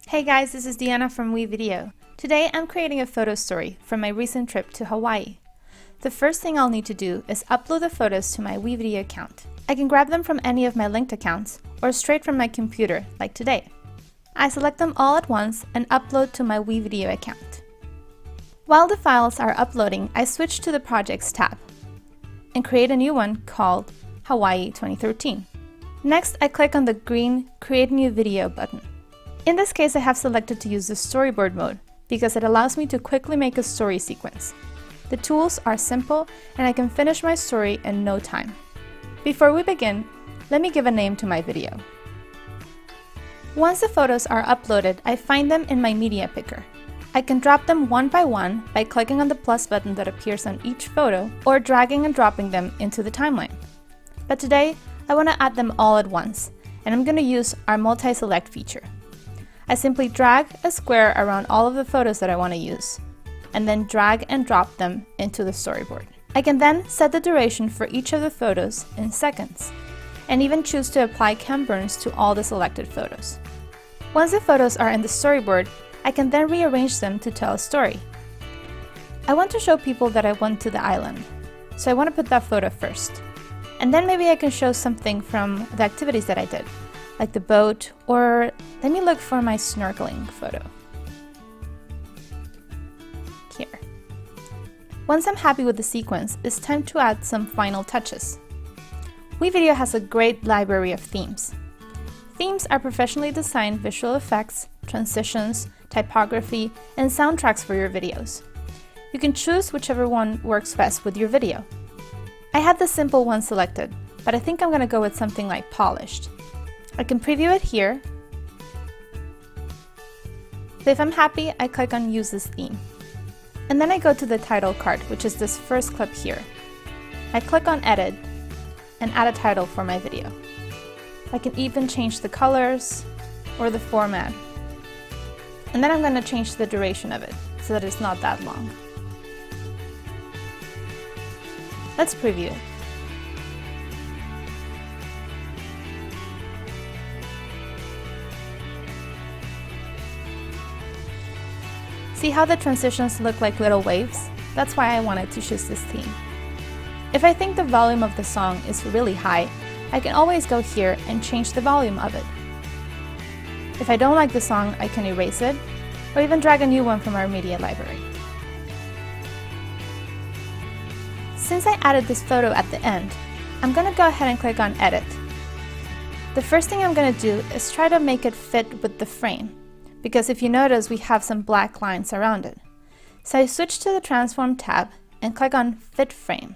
Hey guys, this is Diana from WeVideo. Today I'm creating a photo story from my recent trip to Hawaii. The first thing I'll need to do is upload the photos to my WeVideo account. I can grab them from any of my linked accounts or straight from my computer, like today. I select them all at once and upload to my WeVideo account. While the files are uploading, I switch to the Projects tab and create a new one called Hawaii 2013. Next, I click on the green Create New Video button. In this case, I have selected to use the Storyboard Mode because it allows me to quickly make a story sequence. The tools are simple and I can finish my story in no time. Before we begin, let me give a name to my video. Once the photos are uploaded, I find them in my media picker. I can drop them one by clicking on the plus button that appears on each photo or dragging and dropping them into the timeline. But today, I want to add them all at once, and I'm going to use our multi-select feature. I simply drag a square around all of the photos that I want to use, and then drag and drop them into the storyboard. I can then set the duration for each of the photos in seconds, and even choose to apply cam burns to all the selected photos. Once the photos are in the storyboard, I can then rearrange them to tell a story. I want to show people that I went to the island, so I want to put that photo first. And then maybe I can show something from the activities that I did, like the boat, or let me look for my snorkeling photo. Here. Once I'm happy with the sequence, it's time to add some final touches. WeVideo has a great library of themes. Themes are professionally designed visual effects, transitions, typography, and soundtracks for your videos. You can choose whichever one works best with your video. I had the simple one selected, but I think I'm going to go with something like polished. I can preview it here. So if I'm happy, I click on Use this theme. And then I go to the title card, which is this first clip here. I click on Edit and add a title for my video. I can even change the colors or the format. And then I'm going to change the duration of it so that it's not that long. Let's preview it. See how the transitions look like little waves? That's why I wanted to choose this theme. If I think the volume of the song is really high, I can always go here and change the volume of it. If I don't like the song, I can erase it, or even drag a new one from our media library. Since I added this photo at the end, I'm going to go ahead and click on Edit. The first thing I'm going to do is try to make it fit with the frame, because if you notice, we have some black lines around it. So I switch to the Transform tab and click on Fit Frame.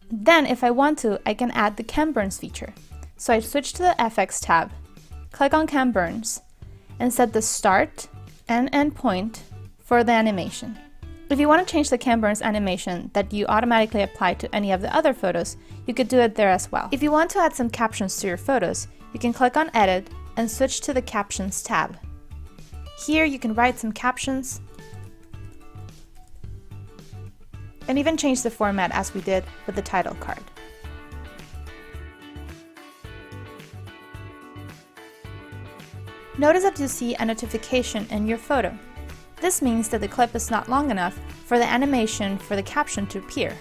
Then, if I want to, I can add the Cam Burns feature. So I switch to the FX tab, click on Cam Burns, and set the start and end point for the animation. If you want to change the Cam Burns animation that you automatically apply to any of the other photos, you could do it there as well. If you want to add some captions to your photos, you can click on Edit and switch to the Captions tab. Here you can write some captions and even change the format as we did with the title card. Notice that you see a notification in your photo. This means that the clip is not long enough for the animation for the caption to appear.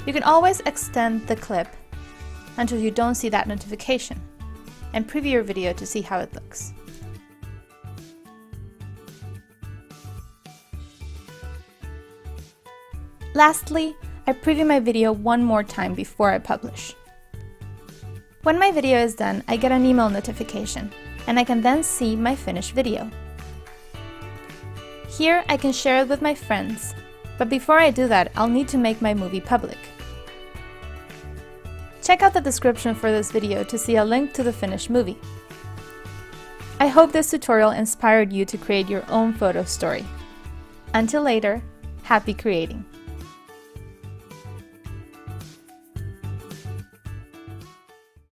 You can always extend the clip until you don't see that notification and preview your video to see how it looks. Lastly, I preview my video one more time before I publish. When my video is done, I get an email notification, and I can then see my finished video. Here, I can share it with my friends, but before I do that, I'll need to make my movie public. Check out the description for this video to see a link to the finished movie. I hope this tutorial inspired you to create your own photo story. Until later, happy creating!